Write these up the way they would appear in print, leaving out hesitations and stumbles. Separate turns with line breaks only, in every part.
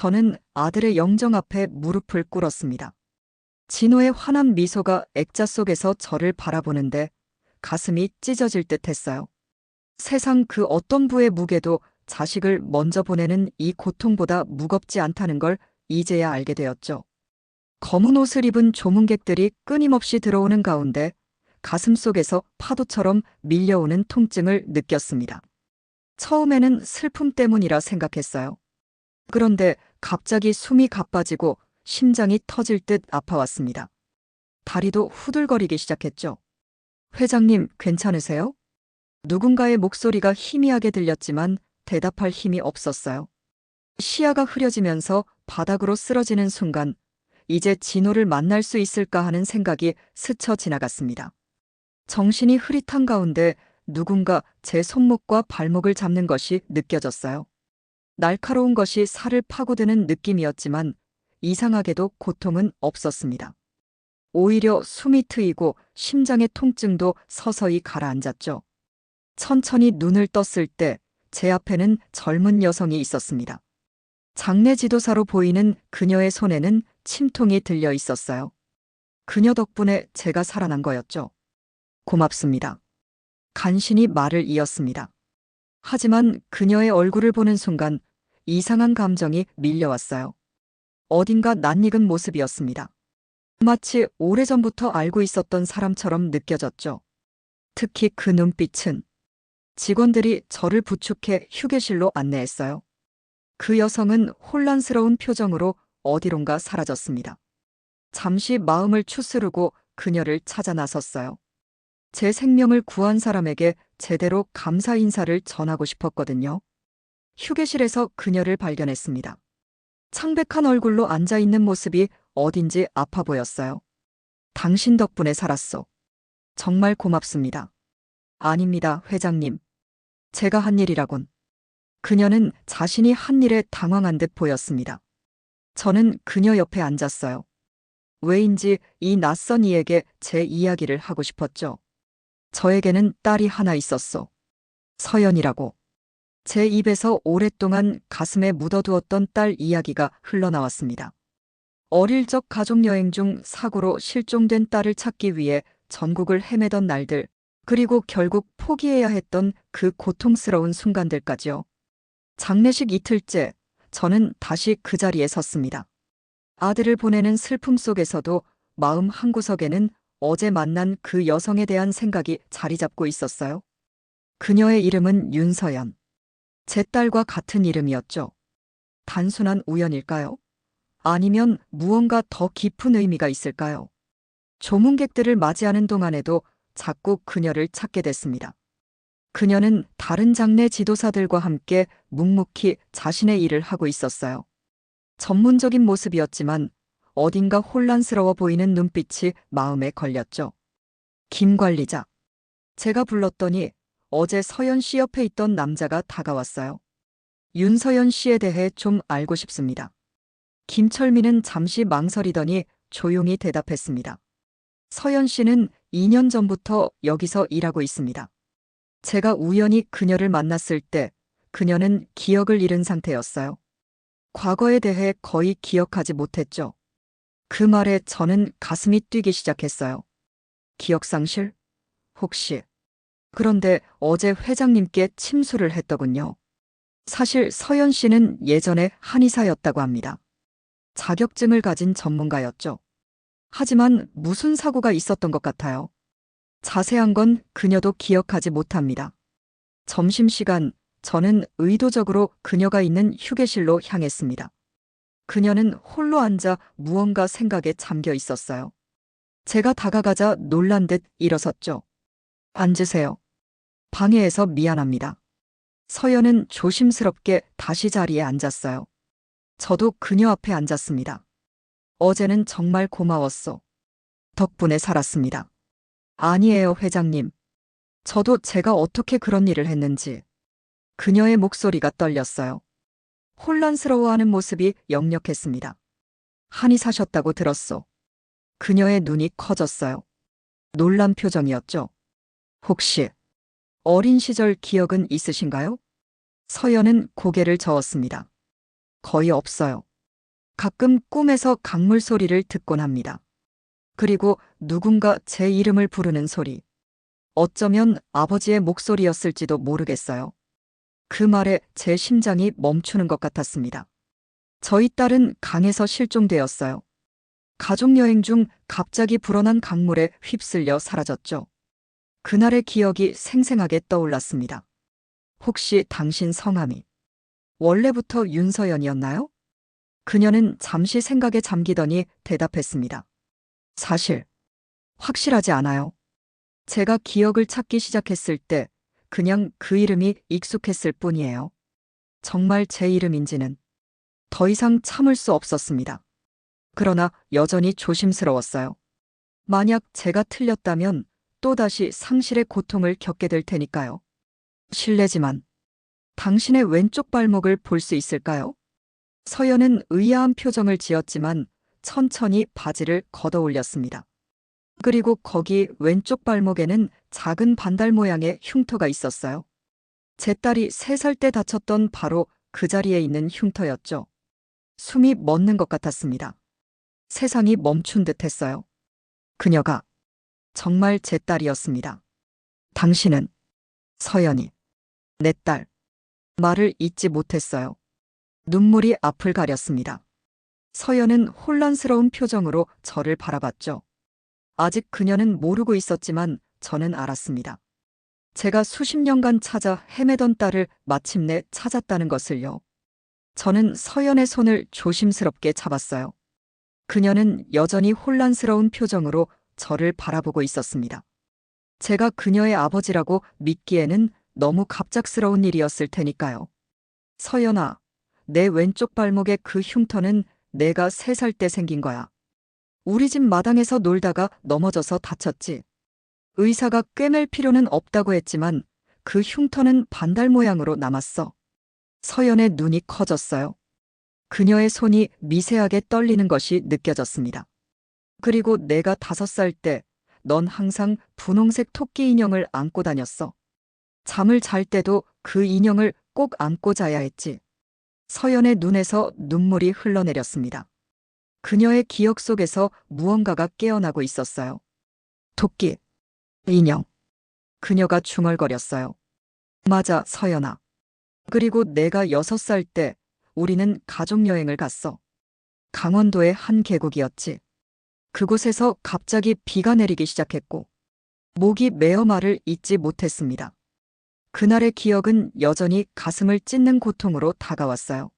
저는 아들의 영정 앞에 무릎을 꿇었습니다. 진호의 환한 미소가 액자 속에서 저를 바라보는데 가슴이 찢어질 듯 했어요. 세상 그 어떤 부의 무게도 자식을 먼저 보내는 이 고통보다 무겁지 않다는 걸 이제야 알게 되었죠. 검은 옷을 입은 조문객들이 끊임없이 들어오는 가운데 가슴 속에서 파도처럼 밀려오는 통증을 느꼈습니다. 처음에는 슬픔 때문이라 생각했어요. 그런데 갑자기 숨이 가빠지고 심장이 터질 듯 아파왔습니다. 다리도 후들거리기 시작했죠. 회장님, 괜찮으세요? 누군가의 목소리가 희미하게 들렸지만 대답할 힘이 없었어요. 시야가 흐려지면서 바닥으로 쓰러지는 순간 이제 진호를 만날 수 있을까 하는 생각이 스쳐 지나갔습니다. 정신이 흐릿한 가운데 누군가 제 손목과 발목을 잡는 것이 느껴졌어요. 날카로운 것이 살을 파고드는 느낌이었지만 이상하게도 고통은 없었습니다. 오히려 숨이 트이고 심장의 통증도 서서히 가라앉았죠. 천천히 눈을 떴을 때 제 앞에는 젊은 여성이 있었습니다. 장례 지도사로 보이는 그녀의 손에는 침통이 들려 있었어요. 그녀 덕분에 제가 살아난 거였죠. 고맙습니다. 간신히 말을 이었습니다. 하지만 그녀의 얼굴을 보는 순간 이상한 감정이 밀려왔어요. 어딘가 낯익은 모습이었습니다. 마치 오래전부터 알고 있었던 사람처럼 느껴졌죠. 특히 그 눈빛은 직원들이 저를 부축해 휴게실로 안내했어요. 그 여성은 혼란스러운 표정으로 어디론가 사라졌습니다. 잠시 마음을 추스르고 그녀를 찾아 나섰어요. 제 생명을 구한 사람에게 제대로 감사 인사를 전하고 싶었거든요. 휴게실에서 그녀를 발견했습니다. 창백한 얼굴로 앉아있는 모습이 어딘지 아파 보였어요. 당신 덕분에 살았소. 정말 고맙습니다. 아닙니다, 회장님. 제가 한 일이라곤. 그녀는 자신이 한 일에 당황한 듯 보였습니다. 저는 그녀 옆에 앉았어요. 왜인지 이 낯선 이에게 제 이야기를 하고 싶었죠. 저에게는 딸이 하나 있었소. 서연이라고. 제 입에서 오랫동안 가슴에 묻어두었던 딸 이야기가 흘러나왔습니다. 어릴 적 가족여행 중 사고로 실종된 딸을 찾기 위해 전국을 헤매던 날들, 그리고 결국 포기해야 했던 그 고통스러운 순간들까지요. 장례식 이틀째, 저는 다시 그 자리에 섰습니다. 아들을 보내는 슬픔 속에서도 마음 한구석에는 어제 만난 그 여성에 대한 생각이 자리 잡고 있었어요. 그녀의 이름은 윤서연. 제 딸과 같은 이름이었죠. 단순한 우연일까요? 아니면 무언가 더 깊은 의미가 있을까요? 조문객들을 맞이하는 동안에도 자꾸 그녀를 찾게 됐습니다. 그녀는 다른 장례 지도사들과 함께 묵묵히 자신의 일을 하고 있었어요. 전문적인 모습이었지만 어딘가 혼란스러워 보이는 눈빛이 마음에 걸렸죠. 김 관리자. 제가 불렀더니 어제 서연 씨 옆에 있던 남자가 다가왔어요. 윤서연 씨에 대해 좀 알고 싶습니다. 김철민은 잠시 망설이더니 조용히 대답했습니다. 서연 씨는 2년 전부터 여기서 일하고 있습니다. 제가 우연히 그녀를 만났을 때 그녀는 기억을 잃은 상태였어요. 과거에 대해 거의 기억하지 못했죠. 그 말에 저는 가슴이 뛰기 시작했어요. 기억상실? 혹시. 그런데 어제 회장님께 침수를 했더군요. 사실 서연 씨는 예전에 한의사였다고 합니다. 자격증을 가진 전문가였죠. 하지만 무슨 사고가 있었던 것 같아요. 자세한 건 그녀도 기억하지 못합니다. 점심시간, 저는 의도적으로 그녀가 있는 휴게실로 향했습니다. 그녀는 홀로 앉아 무언가 생각에 잠겨 있었어요. 제가 다가가자 놀란 듯 일어섰죠. 앉으세요. 방해해서 미안합니다. 서연은 조심스럽게 다시 자리에 앉았어요. 저도 그녀 앞에 앉았습니다. 어제는 정말 고마웠소. 덕분에 살았습니다. 아니에요, 회장님. 저도 제가 어떻게 그런 일을 했는지. 그녀의 목소리가 떨렸어요. 혼란스러워하는 모습이 역력했습니다. 한의사셨다고 들었소. 그녀의 눈이 커졌어요. 놀란 표정이었죠. 혹시 어린 시절 기억은 있으신가요? 서연은 고개를 저었습니다. 거의 없어요. 가끔 꿈에서 강물 소리를 듣곤 합니다. 그리고 누군가 제 이름을 부르는 소리. 어쩌면 아버지의 목소리였을지도 모르겠어요. 그 말에 제 심장이 멈추는 것 같았습니다. 저희 딸은 강에서 실종되었어요. 가족여행 중 갑자기 불어난 강물에 휩쓸려 사라졌죠. 그날의 기억이 생생하게 떠올랐습니다. 혹시 당신 성함이 원래부터 윤서연이었나요? 그녀는 잠시 생각에 잠기더니 대답했습니다. 사실, 확실하지 않아요. 제가 기억을 찾기 시작했을 때 그냥 그 이름이 익숙했을 뿐이에요. 정말 제 이름인지는 더 이상 참을 수 없었습니다. 그러나 여전히 조심스러웠어요. 만약 제가 틀렸다면 또다시 상실의 고통을 겪게 될 테니까요. 실례지만 당신의 왼쪽 발목을 볼 수 있을까요? 서연은 의아한 표정을 지었지만 천천히 바지를 걷어 올렸습니다. 그리고 거기 왼쪽 발목에는 작은 반달 모양의 흉터가 있었어요. 제 딸이 3살 때 다쳤던 바로 그 자리에 있는 흉터였죠. 숨이 멎는 것 같았습니다. 세상이 멈춘 듯 했어요. 그녀가 정말 제 딸이었습니다. 당신은 서연이 내 딸. 말을 잇지 못했어요. 눈물이 앞을 가렸습니다. 서연은 혼란스러운 표정으로 저를 바라봤죠. 아직 그녀는 모르고 있었지만 저는 알았습니다. 제가 수십 년간 찾아 헤매던 딸을 마침내 찾았다는 것을요. 저는 서연의 손을 조심스럽게 잡았어요. 그녀는 여전히 혼란스러운 표정으로 저를 바라보고 있었습니다. 제가 그녀의 아버지라고 믿기에는 너무 갑작스러운 일이었을 테니까요. 서연아, 내 왼쪽 발목의 그 흉터는 내가 3살 때 생긴 거야. 우리 집 마당에서 놀다가 넘어져서 다쳤지. 의사가 꿰맬 필요는 없다고 했지만 그 흉터는 반달 모양으로 남았어. 서연의 눈이 커졌어요. 그녀의 손이 미세하게 떨리는 것이 느껴졌습니다. 그리고 내가 5살 때 넌 항상 분홍색 토끼 인형을 안고 다녔어. 잠을 잘 때도 그 인형을 꼭 안고 자야 했지. 서연의 눈에서 눈물이 흘러내렸습니다. 그녀의 기억 속에서 무언가가 깨어나고 있었어요. 토끼, 인형. 그녀가 중얼거렸어요. 맞아, 서연아. 그리고 내가 6살 때 우리는 가족여행을 갔어. 강원도의 한 계곡이었지. 그곳에서 갑자기 비가 내리기 시작했고 목이 메어 말을 잇지 못했습니다. 그날의 기억은 여전히 가슴을 찢는 고통으로 다가왔어요.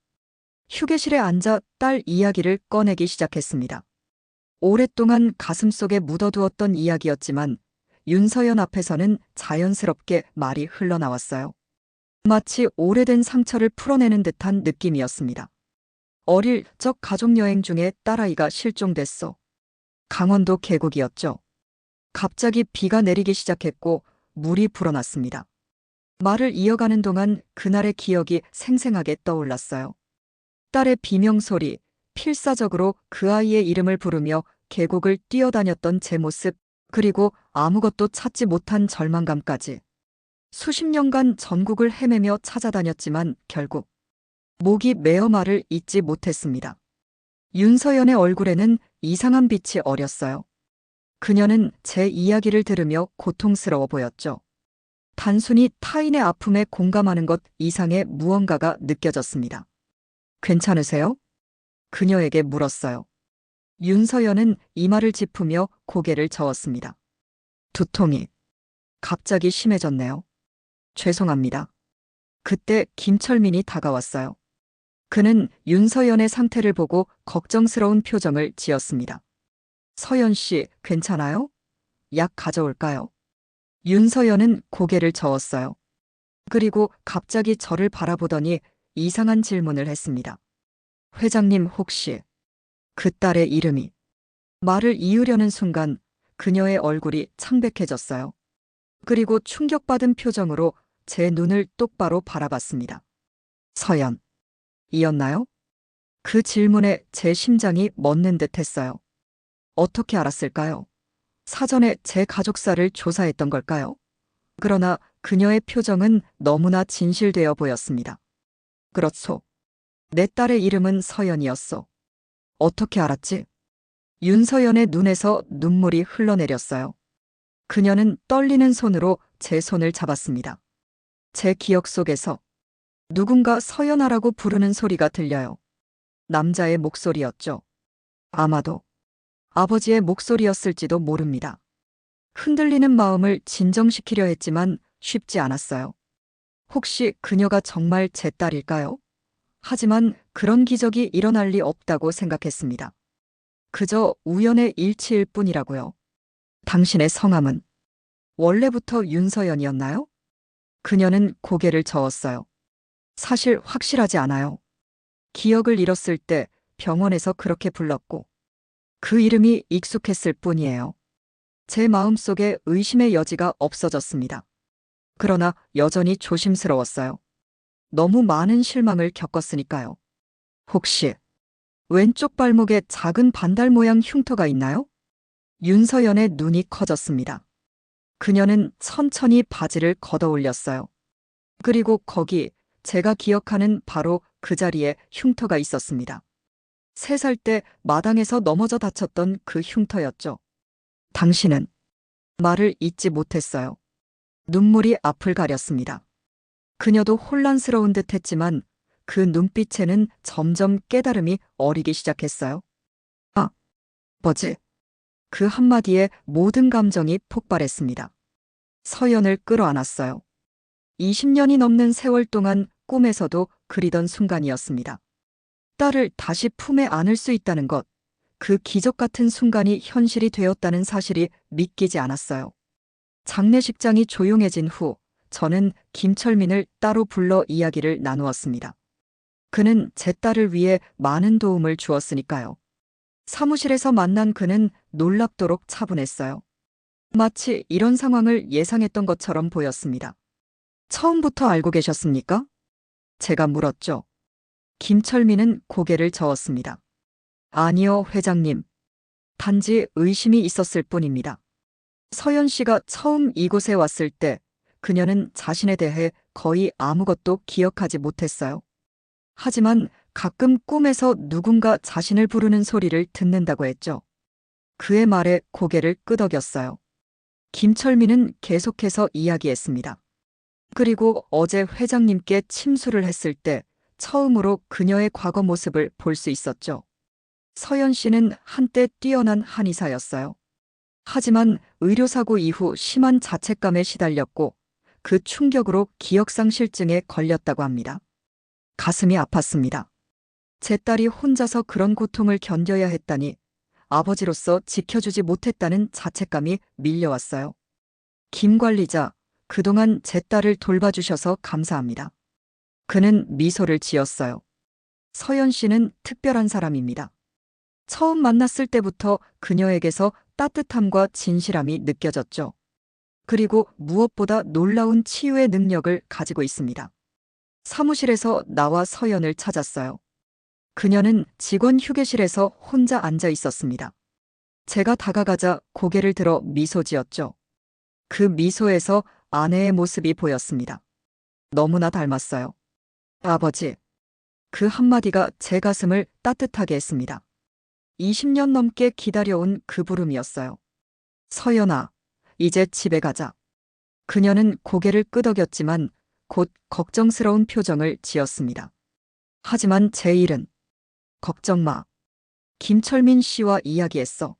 휴게실에 앉아 딸 이야기를 꺼내기 시작했습니다. 오랫동안 가슴속에 묻어두었던 이야기였지만 윤서연 앞에서는 자연스럽게 말이 흘러나왔어요. 마치 오래된 상처를 풀어내는 듯한 느낌이었습니다. 어릴 적 가족여행 중에 딸아이가 실종됐어. 강원도 계곡이었죠. 갑자기 비가 내리기 시작했고 물이 불어났습니다. 말을 이어가는 동안 그날의 기억이 생생하게 떠올랐어요. 딸의 비명소리, 필사적으로 그 아이의 이름을 부르며 계곡을 뛰어다녔던 제 모습, 그리고 아무것도 찾지 못한 절망감까지. 수십 년간 전국을 헤매며 찾아다녔지만 결국 목이 메어 말을 잇지 못했습니다. 윤서연의 얼굴에는 이상한 빛이 어렸어요. 그녀는 제 이야기를 들으며 고통스러워 보였죠. 단순히 타인의 아픔에 공감하는 것 이상의 무언가가 느껴졌습니다. 괜찮으세요? 그녀에게 물었어요. 윤서연은 이마를 짚으며 고개를 저었습니다. 두통이 갑자기 심해졌네요. 죄송합니다. 그때 김철민이 다가왔어요. 그는 윤서연의 상태를 보고 걱정스러운 표정을 지었습니다. 서연 씨, 괜찮아요? 약 가져올까요? 윤서연은 고개를 저었어요. 그리고 갑자기 저를 바라보더니 이상한 질문을 했습니다. 회장님 혹시 그 딸의 이름이? 말을 이으려는 순간 그녀의 얼굴이 창백해졌어요. 그리고 충격받은 표정으로 제 눈을 똑바로 바라봤습니다. 서연, 이었나요? 그 질문에 제 심장이 멎는 듯 했어요. 어떻게 알았을까요? 사전에 제 가족사를 조사했던 걸까요? 그러나 그녀의 표정은 너무나 진실되어 보였습니다. 그렇소. 내 딸의 이름은 서연이었소. 어떻게 알았지? 윤서연의 눈에서 눈물이 흘러내렸어요. 그녀는 떨리는 손으로 제 손을 잡았습니다. 제 기억 속에서 누군가 서연아라고 부르는 소리가 들려요. 남자의 목소리였죠. 아마도 아버지의 목소리였을지도 모릅니다. 흔들리는 마음을 진정시키려 했지만 쉽지 않았어요. 혹시 그녀가 정말 제 딸일까요? 하지만 그런 기적이 일어날 리 없다고 생각했습니다. 그저 우연의 일치일 뿐이라고요. 당신의 성함은 원래부터 윤서연이었나요? 그녀는 고개를 저었어요. 사실 확실하지 않아요. 기억을 잃었을 때 병원에서 그렇게 불렀고 그 이름이 익숙했을 뿐이에요. 제 마음속에 의심의 여지가 없어졌습니다. 그러나 여전히 조심스러웠어요. 너무 많은 실망을 겪었으니까요. 혹시 왼쪽 발목에 작은 반달 모양 흉터가 있나요? 윤서연의 눈이 커졌습니다. 그녀는 천천히 바지를 걷어 올렸어요. 그리고 거기 제가 기억하는 바로 그 자리에 흉터가 있었습니다. 3살 때 마당에서 넘어져 다쳤던 그 흉터였죠. 당신은 말을 잇지 못했어요. 눈물이 앞을 가렸습니다. 그녀도 혼란스러운 듯 했지만 그 눈빛에는 점점 깨달음이 어리기 시작했어요. 아, 뭐지? 그 한마디에 모든 감정이 폭발했습니다. 서연을 끌어안았어요. 20년이 넘는 세월 동안 꿈에서도 그리던 순간이었습니다. 딸을 다시 품에 안을 수 있다는 것, 그 기적 같은 순간이 현실이 되었다는 사실이 믿기지 않았어요. 장례식장이 조용해진 후 저는 김철민을 따로 불러 이야기를 나누었습니다. 그는 제 딸을 위해 많은 도움을 주었으니까요. 사무실에서 만난 그는 놀랍도록 차분했어요. 마치 이런 상황을 예상했던 것처럼 보였습니다. 처음부터 알고 계셨습니까? 제가 물었죠. 김철민은 고개를 저었습니다. 아니요, 회장님. 단지 의심이 있었을 뿐입니다. 서연 씨가 처음 이곳에 왔을 때 그녀는 자신에 대해 거의 아무것도 기억하지 못했어요. 하지만 가끔 꿈에서 누군가 자신을 부르는 소리를 듣는다고 했죠. 그의 말에 고개를 끄덕였어요. 김철민은 계속해서 이야기했습니다. 그리고 어제 회장님께 침수를 했을 때 처음으로 그녀의 과거 모습을 볼 수 있었죠. 서연 씨는 한때 뛰어난 한의사였어요. 하지만 의료사고 이후 심한 자책감에 시달렸고 그 충격으로 기억상실증에 걸렸다고 합니다. 가슴이 아팠습니다. 제 딸이 혼자서 그런 고통을 견뎌야 했다니 아버지로서 지켜주지 못했다는 자책감이 밀려왔어요. 김 관리자, 그동안 제 딸을 돌봐주셔서 감사합니다. 그는 미소를 지었어요. 서연 씨는 특별한 사람입니다. 처음 만났을 때부터 그녀에게서 따뜻함과 진실함이 느껴졌죠. 그리고 무엇보다 놀라운 치유의 능력을 가지고 있습니다. 사무실에서 나와 서연을 찾았어요. 그녀는 직원 휴게실에서 혼자 앉아 있었습니다. 제가 다가가자 고개를 들어 미소 지었죠. 그 미소에서 아내의 모습이 보였습니다. 너무나 닮았어요. 아버지. 그 한마디가 제 가슴을 따뜻하게 했습니다. 20년 넘게 기다려온 그 부름이었어요. 서연아, 이제 집에 가자. 그녀는 고개를 끄덕였지만 곧 걱정스러운 표정을 지었습니다. 하지만 제 일은 걱정 마. 김철민 씨와 이야기했어.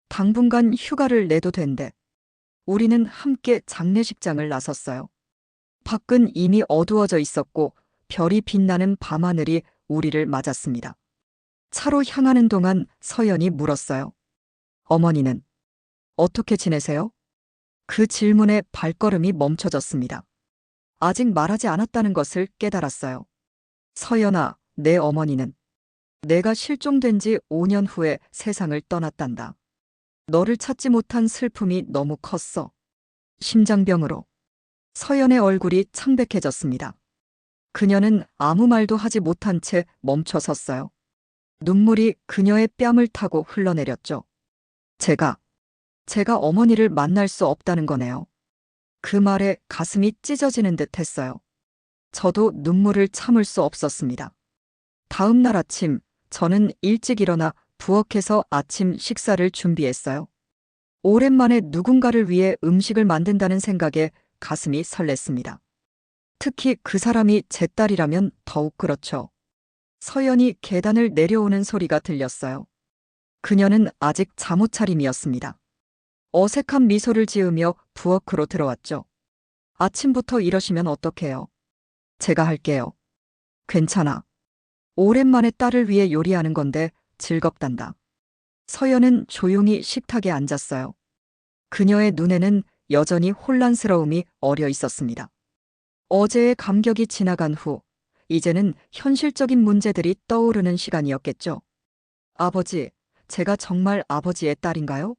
당분간 휴가를 내도 된대. 우리는 함께 장례식장을 나섰어요. 밖은 이미 어두워져 있었고 별이 빛나는 밤하늘이 우리를 맞았습니다. 차로 향하는 동안 서연이 물었어요. 어머니는 어떻게 지내세요? 그 질문에 발걸음이 멈춰졌습니다. 아직 말하지 않았다는 것을 깨달았어요. 서연아, 내 어머니는 내가 실종된 지 5년 후에 세상을 떠났단다. 너를 찾지 못한 슬픔이 너무 컸어. 심장병으로. 서연의 얼굴이 창백해졌습니다. 그녀는 아무 말도 하지 못한 채 멈춰 섰어요. 눈물이 그녀의 뺨을 타고 흘러내렸죠. 제가 어머니를 만날 수 없다는 거네요. 그 말에 가슴이 찢어지는 듯 했어요. 저도 눈물을 참을 수 없었습니다. 다음 날 아침 저는 일찍 일어나 부엌에서 아침 식사를 준비했어요. 오랜만에 누군가를 위해 음식을 만든다는 생각에 가슴이 설렜습니다. 특히 그 사람이 제 딸이라면 더욱 그렇죠. 서연이 계단을 내려오는 소리가 들렸어요. 그녀는 아직 잠옷 차림이었습니다. 어색한 미소를 지으며 부엌으로 들어왔죠. 아침부터 이러시면 어떡해요? 제가 할게요. 괜찮아. 오랜만에 딸을 위해 요리하는 건데 즐겁단다. 서연은 조용히 식탁에 앉았어요. 그녀의 눈에는 여전히 혼란스러움이 어려 있었습니다. 어제의 감격이 지나간 후, 이제는 현실적인 문제들이 떠오르는 시간이었겠죠. 아버지, 제가 정말 아버지의 딸인가요?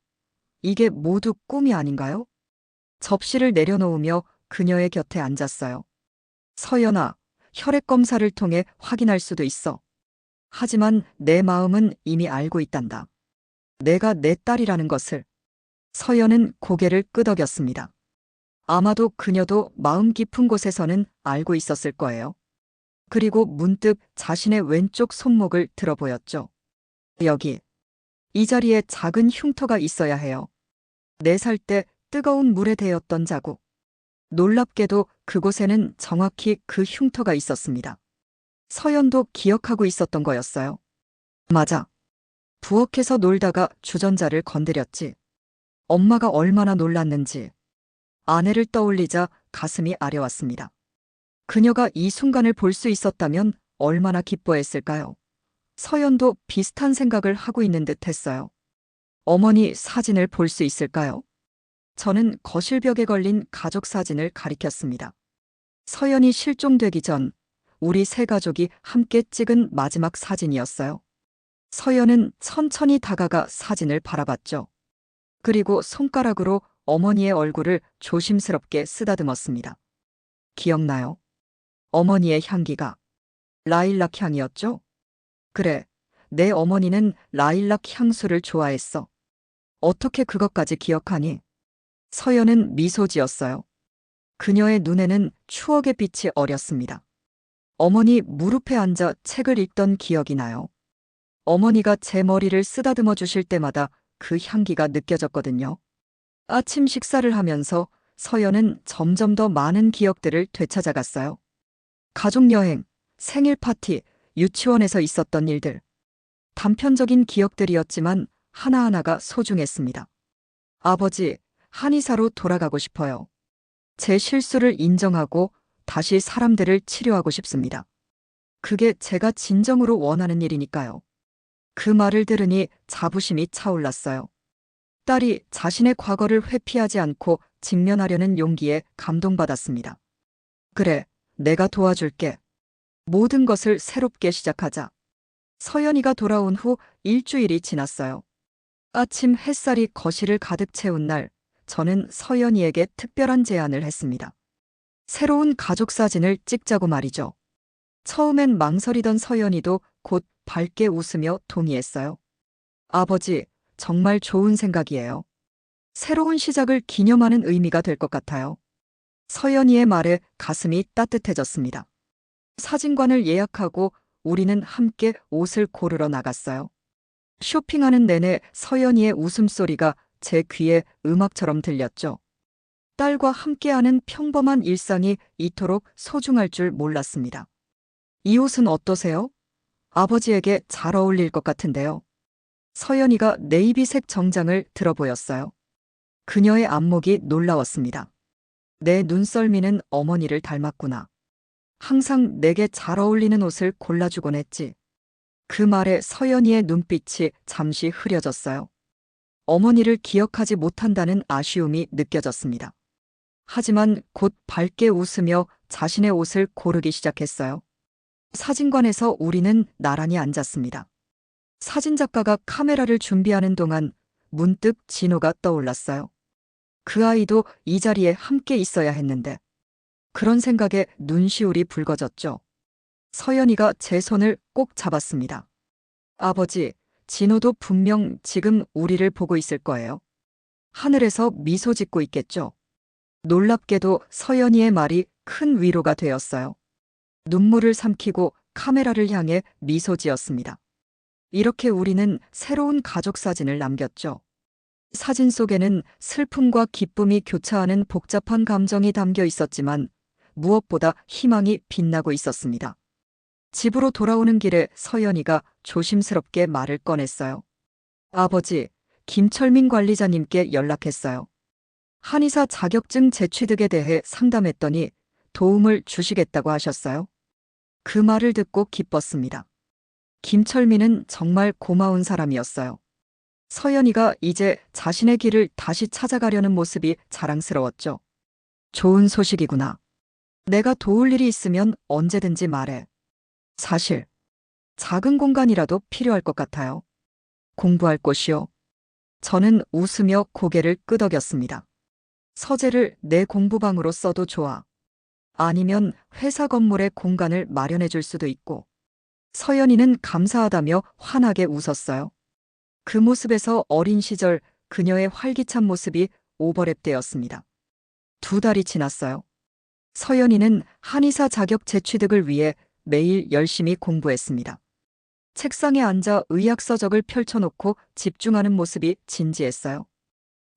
이게 모두 꿈이 아닌가요? 접시를 내려놓으며 그녀의 곁에 앉았어요. 서연아, 혈액 검사를 통해 확인할 수도 있어. 하지만 내 마음은 이미 알고 있단다. 내가 내 딸이라는 것을. 서연은 고개를 끄덕였습니다. 아마도 그녀도 마음 깊은 곳에서는 알고 있었을 거예요. 그리고 문득 자신의 왼쪽 손목을 들어보였죠. 여기. 이 자리에 작은 흉터가 있어야 해요. 4살 때 뜨거운 물에 데였던 자국. 놀랍게도 그곳에는 정확히 그 흉터가 있었습니다. 서연도 기억하고 있었던 거였어요. 맞아. 부엌에서 놀다가 주전자를 건드렸지. 엄마가 얼마나 놀랐는지. 아내를 떠올리자 가슴이 아려왔습니다. 그녀가 이 순간을 볼 수 있었다면 얼마나 기뻐했을까요? 서연도 비슷한 생각을 하고 있는 듯 했어요. 어머니 사진을 볼 수 있을까요? 저는 거실벽에 걸린 가족 사진을 가리켰습니다. 서연이 실종되기 전 우리 세 가족이 함께 찍은 마지막 사진이었어요. 서연은 천천히 다가가 사진을 바라봤죠. 그리고 손가락으로 어머니의 얼굴을 조심스럽게 쓰다듬었습니다. 기억나요? 어머니의 향기가 라일락 향이었죠? 그래, 내 어머니는 라일락 향수를 좋아했어. 어떻게 그것까지 기억하니? 서연은 미소 지었어요. 그녀의 눈에는 추억의 빛이 어렸습니다. 어머니 무릎에 앉아 책을 읽던 기억이 나요. 어머니가 제 머리를 쓰다듬어 주실 때마다 그 향기가 느껴졌거든요. 아침 식사를 하면서 서연은 점점 더 많은 기억들을 되찾아갔어요. 가족여행, 생일 파티, 유치원에서 있었던 일들. 단편적인 기억들이었지만 하나하나가 소중했습니다. 아버지, 한의사로 돌아가고 싶어요. 제 실수를 인정하고 다시 사람들을 치료하고 싶습니다. 그게 제가 진정으로 원하는 일이니까요. 그 말을 들으니 자부심이 차올랐어요. 딸이 자신의 과거를 회피하지 않고 직면하려는 용기에 감동받았습니다. 그래, 내가 도와줄게. 모든 것을 새롭게 시작하자. 서연이가 돌아온 후 일주일이 지났어요. 아침 햇살이 거실을 가득 채운 날, 저는 서연이에게 특별한 제안을 했습니다. 새로운 가족 사진을 찍자고 말이죠. 처음엔 망설이던 서연이도 곧 밝게 웃으며 동의했어요. 아버지, 정말 좋은 생각이에요. 새로운 시작을 기념하는 의미가 될 것 같아요. 서연이의 말에 가슴이 따뜻해졌습니다. 사진관을 예약하고 우리는 함께 옷을 고르러 나갔어요. 쇼핑하는 내내 서연이의 웃음소리가 제 귀에 음악처럼 들렸죠. 딸과 함께하는 평범한 일상이 이토록 소중할 줄 몰랐습니다. 이 옷은 어떠세요? 아버지에게 잘 어울릴 것 같은데요. 서연이가 네이비색 정장을 들어 보였어요. 그녀의 안목이 놀라웠습니다. 내 눈썰미는 어머니를 닮았구나. 항상 내게 잘 어울리는 옷을 골라주곤 했지. 그 말에 서연이의 눈빛이 잠시 흐려졌어요. 어머니를 기억하지 못한다는 아쉬움이 느껴졌습니다. 하지만 곧 밝게 웃으며 자신의 옷을 고르기 시작했어요. 사진관에서 우리는 나란히 앉았습니다. 사진작가가 카메라를 준비하는 동안 문득 진호가 떠올랐어요. 그 아이도 이 자리에 함께 있어야 했는데. 그런 생각에 눈시울이 붉어졌죠. 서연이가 제 손을 꼭 잡았습니다. 아버지, 진호도 분명 지금 우리를 보고 있을 거예요. 하늘에서 미소 짓고 있겠죠. 놀랍게도 서연이의 말이 큰 위로가 되었어요. 눈물을 삼키고 카메라를 향해 미소 지었습니다. 이렇게 우리는 새로운 가족 사진을 남겼죠. 사진 속에는 슬픔과 기쁨이 교차하는 복잡한 감정이 담겨 있었지만 무엇보다 희망이 빛나고 있었습니다. 집으로 돌아오는 길에 서연이가 조심스럽게 말을 꺼냈어요. 아버지, 김철민 관리자님께 연락했어요. 한의사 자격증 재취득에 대해 상담했더니 도움을 주시겠다고 하셨어요. 그 말을 듣고 기뻤습니다. 김철민은 정말 고마운 사람이었어요. 서연이가 이제 자신의 길을 다시 찾아가려는 모습이 자랑스러웠죠. 좋은 소식이구나. 내가 도울 일이 있으면 언제든지 말해. 사실, 작은 공간이라도 필요할 것 같아요. 공부할 곳이요. 저는 웃으며 고개를 끄덕였습니다. 서재를 내 공부방으로 써도 좋아. 아니면 회사 건물에 공간을 마련해 줄 수도 있고. 서연이는 감사하다며 환하게 웃었어요. 그 모습에서 어린 시절 그녀의 활기찬 모습이 오버랩되었습니다. 2달이 지났어요. 서연이는 한의사 자격 재취득을 위해 매일 열심히 공부했습니다. 책상에 앉아 의학서적을 펼쳐놓고 집중하는 모습이 진지했어요.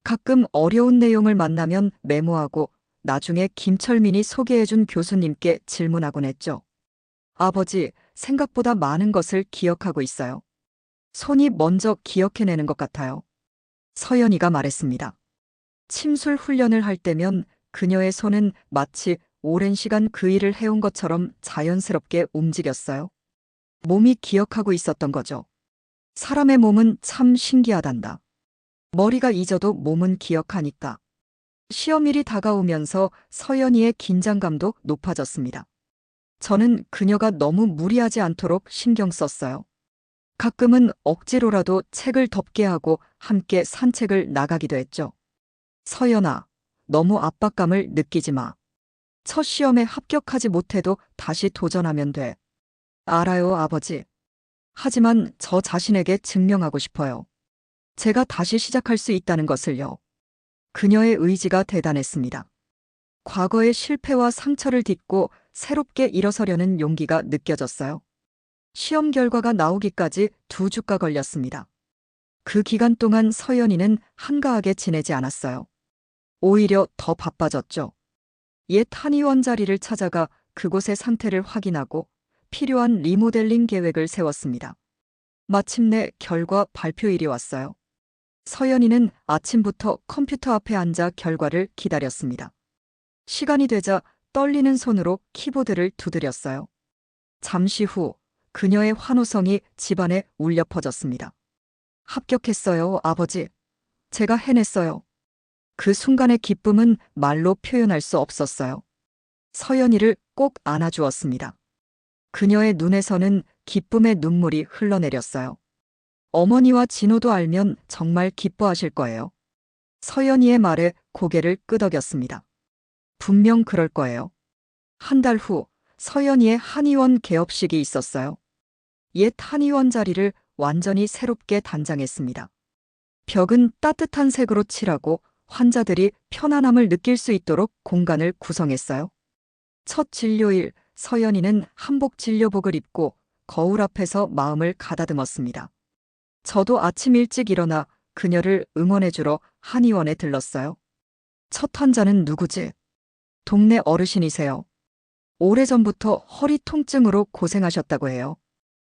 가끔 어려운 내용을 만나면 메모하고 나중에 김철민이 소개해준 교수님께 질문하곤 했죠. 아버지, 생각보다 많은 것을 기억하고 있어요. 손이 먼저 기억해내는 것 같아요. 서연이가 말했습니다. 침술 훈련을 할 때면 그녀의 손은 마치 오랜 시간 그 일을 해온 것처럼 자연스럽게 움직였어요. 몸이 기억하고 있었던 거죠. 사람의 몸은 참 신기하단다. 머리가 잊어도 몸은 기억하니까. 시험일이 다가오면서 서연이의 긴장감도 높아졌습니다. 저는 그녀가 너무 무리하지 않도록 신경 썼어요. 가끔은 억지로라도 책을 덮게 하고 함께 산책을 나가기도 했죠. 서연아, 너무 압박감을 느끼지 마. 첫 시험에 합격하지 못해도 다시 도전하면 돼. 알아요, 아버지. 하지만 저 자신에게 증명하고 싶어요. 제가 다시 시작할 수 있다는 것을요. 그녀의 의지가 대단했습니다. 과거의 실패와 상처를 딛고 새롭게 일어서려는 용기가 느껴졌어요. 시험 결과가 나오기까지 2주가 걸렸습니다. 그 기간 동안 서연이는 한가하게 지내지 않았어요. 오히려 더 바빠졌죠. 옛 한의원 자리를 찾아가 그곳의 상태를 확인하고 필요한 리모델링 계획을 세웠습니다. 마침내 결과 발표일이 왔어요. 서연이는 아침부터 컴퓨터 앞에 앉아 결과를 기다렸습니다. 시간이 되자 떨리는 손으로 키보드를 두드렸어요. 잠시 후 그녀의 환호성이 집안에 울려 퍼졌습니다. 합격했어요, 아버지. 제가 해냈어요. 그 순간의 기쁨은 말로 표현할 수 없었어요. 서연이를 꼭 안아주었습니다. 그녀의 눈에서는 기쁨의 눈물이 흘러내렸어요. 어머니와 진호도 알면 정말 기뻐하실 거예요. 서연이의 말에 고개를 끄덕였습니다. 분명 그럴 거예요. 한 달 후 서연이의 한의원 개업식이 있었어요. 옛 한의원 자리를 완전히 새롭게 단장했습니다. 벽은 따뜻한 색으로 칠하고 환자들이 편안함을 느낄 수 있도록 공간을 구성했어요. 첫 진료일 서연이는 한복 진료복을 입고 거울 앞에서 마음을 가다듬었습니다. 저도 아침 일찍 일어나 그녀를 응원해주러 한의원에 들렀어요. 첫 환자는 누구지? 동네 어르신이세요. 오래전부터 허리 통증으로 고생하셨다고 해요.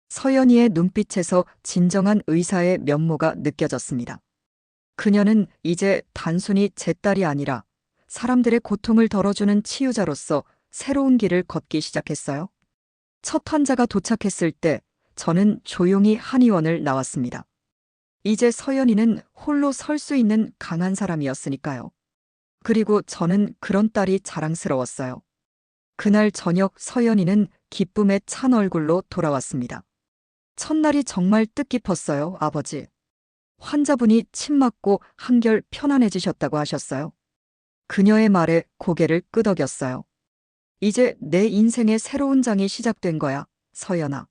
서연이의 눈빛에서 진정한 의사의 면모가 느껴졌습니다. 그녀는 이제 단순히 제 딸이 아니라 사람들의 고통을 덜어주는 치유자로서 새로운 길을 걷기 시작했어요. 첫 환자가 도착했을 때 저는 조용히 한의원을 나왔습니다. 이제 서연이는 홀로 설 수 있는 강한 사람이었으니까요. 그리고 저는 그런 딸이 자랑스러웠어요. 그날 저녁 서연이는 기쁨에 찬 얼굴로 돌아왔습니다. 첫날이 정말 뜻깊었어요, 아버지. 환자분이 침 맞고 한결 편안해지셨다고 하셨어요. 그녀의 말에 고개를 끄덕였어요. 이제 내 인생의 새로운 장이 시작된 거야, 서연아.